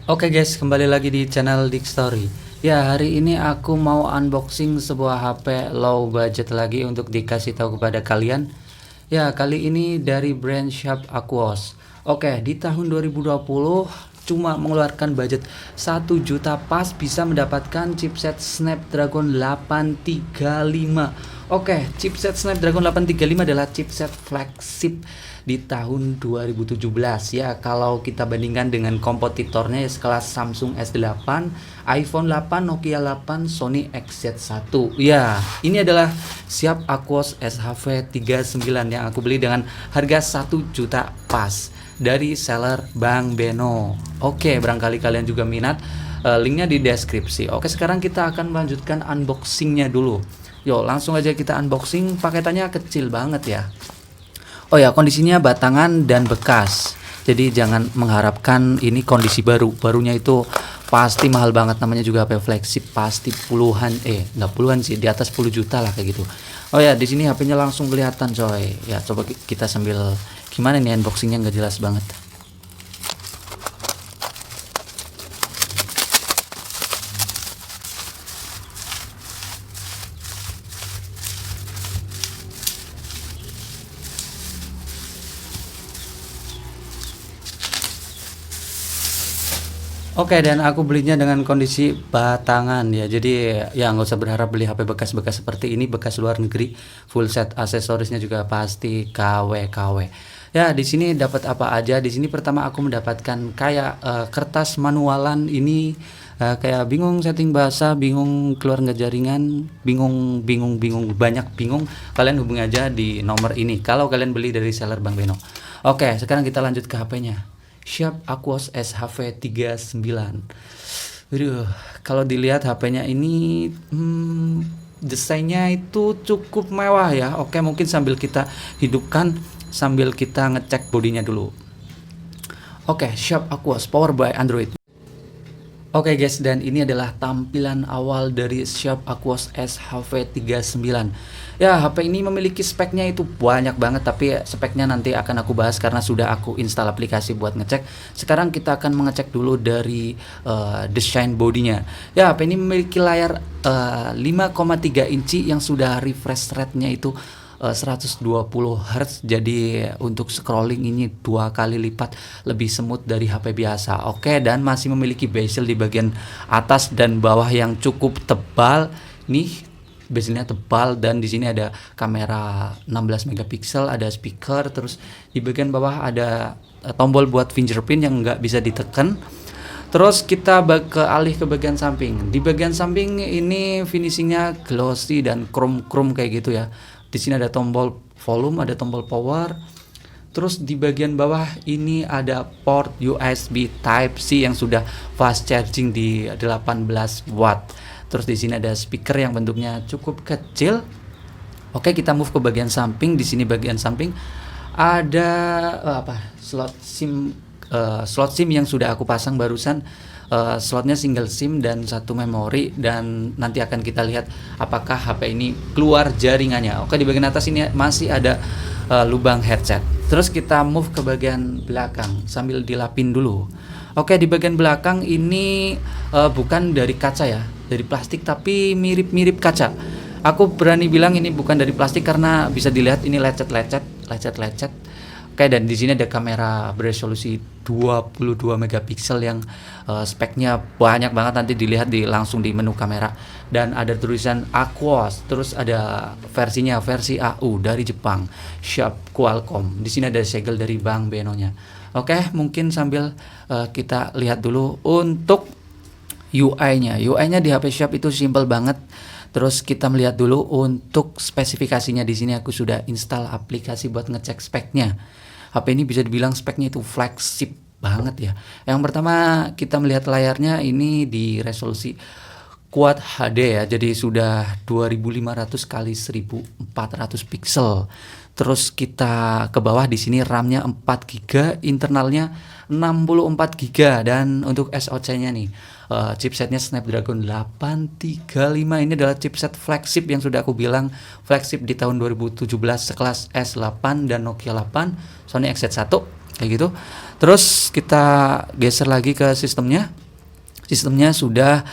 Oke guys, kembali lagi di channel Dik Story. Ya, hari ini aku mau unboxing sebuah HP low budget lagi untuk dikasih tahu kepada kalian. Ya, kali ini dari brand Sharp Aquos. Oke, di tahun 2020 cuma mengeluarkan budget 1 juta pas bisa mendapatkan chipset Snapdragon 835. Oke, chipset Snapdragon 835 adalah chipset flagship di tahun 2017 ya. Kalau kita bandingkan dengan kompetitornya ya sekelas Samsung S8, iPhone 8, Nokia 8, Sony XZ1. Ya, ini adalah Sharp Aquos SHV 39 yang aku beli dengan harga 1 juta pas dari seller Bang Beno. Oke, barangkali kalian juga minat. Linknya di deskripsi. Oke, sekarang kita akan melanjutkan unboxingnya dulu. Yo, langsung aja kita unboxing. Paketannya kecil banget ya. Oh ya, kondisinya batangan dan bekas. Jadi jangan mengharapkan ini kondisi baru. Barunya itu pasti mahal banget, namanya juga HP flagship, pasti puluhan nggak puluhan sih, di atas 10 juta lah kayak gitu. Oh ya, di sini HP-nya langsung kelihatan coy. Ya, coba kita sambil gimana nih unboxingnya, nggak jelas banget. Oke, dan aku belinya dengan kondisi batangan ya. Jadi ya nggak usah berharap beli HP bekas-bekas seperti ini, bekas luar negeri. Full set aksesorisnya juga pasti KW-KW. Ya, di sini dapat apa aja? Di sini pertama aku mendapatkan kayak kertas manualan ini, kayak bingung setting bahasa, bingung keluar nggak jaringan, bingung banyak bingung. Kalian hubungi aja di nomor ini kalau kalian beli dari seller Bang Beno. Oke, sekarang kita lanjut ke HP-nya. Sharp Aquos SHV 39. Aduh, kalau dilihat HP-nya ini desainnya itu cukup mewah ya. Oke, mungkin sambil kita hidupkan sambil kita ngecek bodinya dulu. Oke, Sharp Aquos power by Android. Oke guys, dan ini adalah tampilan awal dari Sharp Aquos SHV 39. Ya, HP ini memiliki speknya itu banyak banget, tapi speknya nanti akan aku bahas karena sudah aku install aplikasi buat ngecek. Sekarang kita akan mengecek dulu dari desain bodinya. Ya, HP ini memiliki layar 5,3 inci yang sudah refresh rate-nya itu 120 Hz, jadi untuk scrolling ini 2 kali lipat lebih smooth dari HP biasa. Oke, dan masih memiliki bezel di bagian atas dan bawah yang cukup tebal nih. Bezelnya tebal, dan di sini ada kamera 16 megapiksel, ada speaker, terus di bagian bawah ada tombol buat fingerprint yang nggak bisa ditekan. Terus kita alih ke bagian samping. Di bagian samping ini finishingnya glossy dan chrome kayak gitu ya. Di sini ada tombol volume, ada tombol power. Terus di bagian bawah ini ada port USB Type-C yang sudah fast charging di 18 watt. Terus di sini ada speaker yang bentuknya cukup kecil. Oke, kita move ke bagian samping. Di sini bagian samping ada slot SIM yang sudah aku pasang barusan. Slotnya single SIM dan satu memori, dan nanti akan kita lihat apakah HP ini keluar jaringannya. Oke, di bagian atas ini masih ada lubang headset. Terus kita move ke bagian belakang sambil dilapin dulu. Oke, di bagian belakang ini bukan dari kaca ya, dari plastik tapi mirip-mirip kaca. Aku berani bilang ini bukan dari plastik karena bisa dilihat ini lecet. Oke, dan di sini ada kamera beresolusi 22 megapiksel yang speknya banyak banget, nanti dilihat langsung di menu kamera. Dan ada tulisan Aquos, terus ada versinya versi AU dari Jepang, Sharp Qualcomm. Di sini ada segel dari Bang Beno-nya. Oke, mungkin sambil kita lihat dulu untuk UI-nya. UI-nya di HP Sharp itu simple banget. Terus kita melihat dulu untuk spesifikasinya. Di sini aku sudah install aplikasi buat ngecek speknya. HP ini bisa dibilang speknya itu flagship banget ya. Yang pertama kita melihat layarnya ini di resolusi Quad HD ya. Jadi sudah 2500 kali 1400 pixel. Terus kita ke bawah, di sini RAM-nya 4 GB, internalnya 64 GB, dan untuk SoC-nya nih chipsetnya Snapdragon 835. Ini adalah chipset flagship yang sudah aku bilang flagship di tahun 2017 sekelas S8 dan Nokia 8, Sony XZ1. kayak gitu. Terus kita geser lagi ke sistemnya. Sistemnya sudah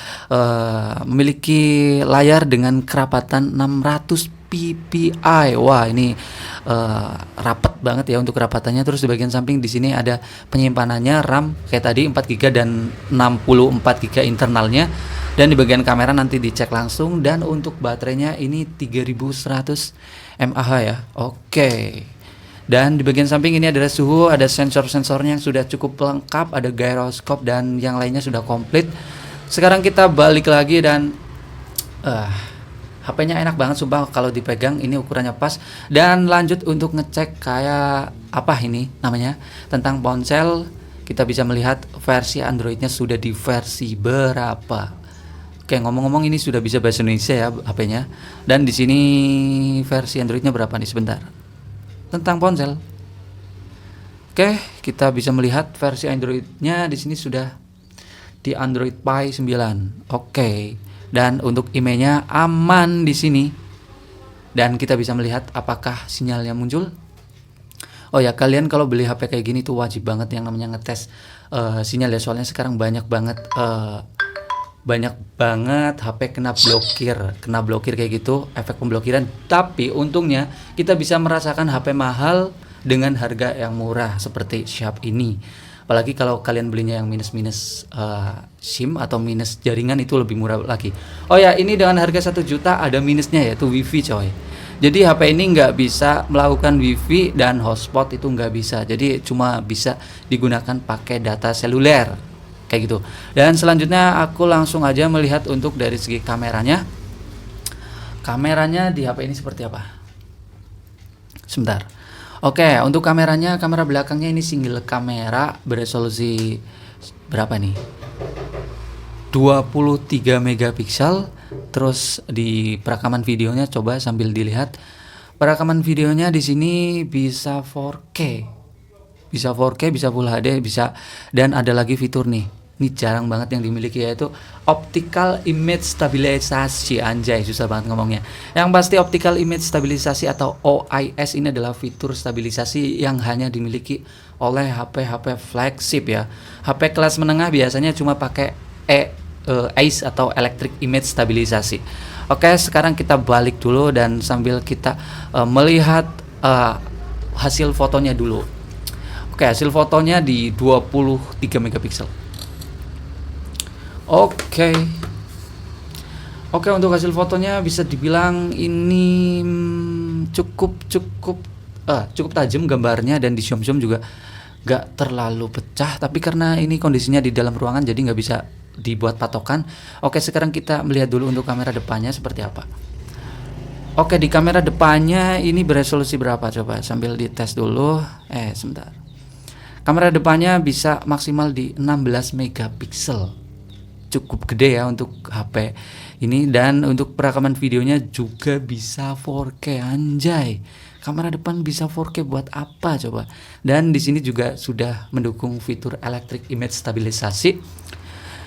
memiliki layar dengan kerapatan 600 ppi. Wah, ini rapet banget ya untuk kerapatannya. Terus di bagian samping di sini ada penyimpanannya, RAM kayak tadi 4 GB dan 64 GB internalnya. Dan di bagian kamera nanti dicek langsung. Dan untuk baterainya ini 3100 mAh ya. Oke. Dan di bagian samping ini adalah suhu, ada sensor-sensornya yang sudah cukup lengkap, ada gyroscope dan yang lainnya sudah komplit. Sekarang kita balik lagi dan HP-nya enak banget sumpah kalau dipegang, ini ukurannya pas. Dan lanjut untuk ngecek kayak apa ini namanya tentang ponsel, kita bisa melihat versi Androidnya sudah di versi berapa. Oke, ngomong-ngomong ini sudah bisa bahasa Indonesia ya HP-nya. Dan di sini versi Androidnya berapa nih sebentar. Tentang ponsel. Oke, kita bisa melihat versi Androidnya di sini sudah di Android Pie 9. Oke. Dan untuk IMEI-nya aman di sini. Dan kita bisa melihat apakah sinyalnya muncul. Oh ya, kalian kalau beli HP kayak gini tuh wajib banget yang namanya ngetes sinyal ya, soalnya sekarang banyak banget HP kena blokir kayak gitu, efek pemblokiran. Tapi untungnya kita bisa merasakan HP mahal dengan harga yang murah seperti Sharp ini. Apalagi kalau kalian belinya yang minus SIM atau minus jaringan, itu lebih murah lagi. Oh ya, ini dengan harga 1 juta ada minusnya, yaitu WiFi coy. Jadi HP ini nggak bisa melakukan WiFi dan hotspot itu nggak bisa. Jadi cuma bisa digunakan pakai data seluler kayak gitu. Dan selanjutnya aku langsung aja melihat untuk dari segi kameranya. Kameranya di HP ini seperti apa? Sebentar. Oke, untuk kameranya, kamera belakangnya ini single kamera beresolusi berapa nih? 23 megapiksel. Terus di perekaman videonya coba sambil dilihat. Perekaman videonya di sini bisa 4K. Bisa 4K, bisa Full HD, bisa. Dan ada lagi fitur nih. Ini jarang banget yang dimiliki, yaitu Optical Image Stabilisasi. Anjay, susah banget ngomongnya. Yang pasti Optical Image Stabilisasi atau OIS ini adalah fitur stabilisasi yang hanya dimiliki oleh HP-HP flagship ya. HP kelas menengah biasanya cuma pakai AIS atau Electric Image Stabilisasi. Oke, sekarang kita balik dulu dan sambil kita melihat hasil fotonya dulu. Oke, hasil fotonya di 23 megapiksel. Oke, untuk hasil fotonya bisa dibilang ini cukup tajam gambarnya, dan di zoom juga gak terlalu pecah. Tapi karena ini kondisinya di dalam ruangan, jadi nggak bisa dibuat patokan. Oke, sekarang kita melihat dulu untuk kamera depannya seperti apa. Oke, di kamera depannya ini beresolusi berapa? Coba sambil dites dulu. Sebentar. Kamera depannya bisa maksimal di 16 megapiksel. Cukup gede ya untuk HP ini. Dan untuk perekaman videonya juga bisa 4K. Anjay, kamera depan bisa 4K buat apa coba. Dan di sini juga sudah mendukung fitur Electric Image Stabilisasi.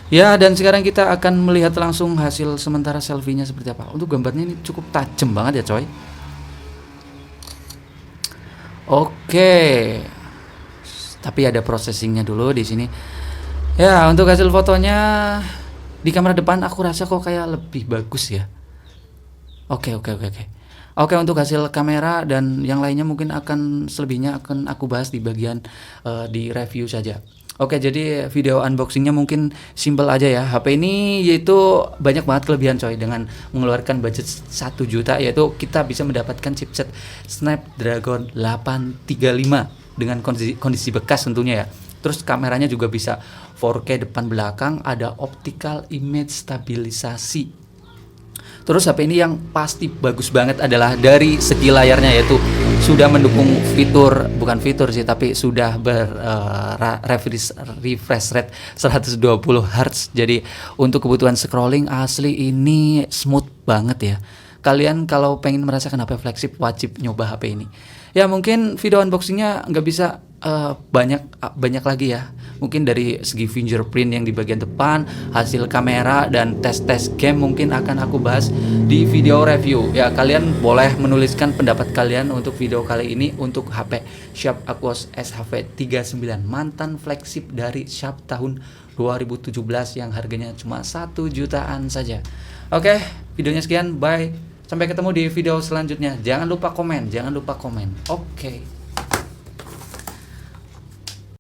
Ya, dan sekarang kita akan melihat langsung hasil sementara selfie-nya seperti apa. Untuk gambarnya ini cukup tajam banget ya coy. Oke. Tapi ada processingnya dulu di sini. Ya, untuk hasil fotonya di kamera depan aku rasa kok kayak lebih bagus ya. Oke, untuk hasil kamera dan yang lainnya mungkin akan selebihnya akan aku bahas di bagian di review saja. Oke, jadi video unboxingnya mungkin simple aja ya. HP ini yaitu banyak banget kelebihan coy. Dengan mengeluarkan budget 1 juta, yaitu kita bisa mendapatkan chipset Snapdragon 835 dengan kondisi bekas tentunya ya. Terus kameranya juga bisa 4K depan belakang, ada Optical Image Stabilisasi. Terus HP ini yang pasti bagus banget adalah dari segi layarnya, yaitu sudah mendukung fitur, bukan fitur sih, tapi sudah refresh rate 120 Hz. Jadi untuk kebutuhan scrolling asli ini smooth banget ya. Kalian kalau pengen merasakan HP flagship wajib nyoba HP ini. Ya, mungkin video unboxingnya nggak bisa banyak lagi ya. Mungkin dari segi fingerprint yang di bagian depan, hasil kamera, dan tes game mungkin akan aku bahas di video review. Ya, kalian boleh menuliskan pendapat kalian untuk video kali ini untuk HP Sharp Aquos SHV39 mantan flagship dari Sharp tahun 2017 yang harganya cuma 1 jutaan saja. Oke, videonya sekian, bye. Sampai ketemu di video selanjutnya. Jangan lupa komen. Oke.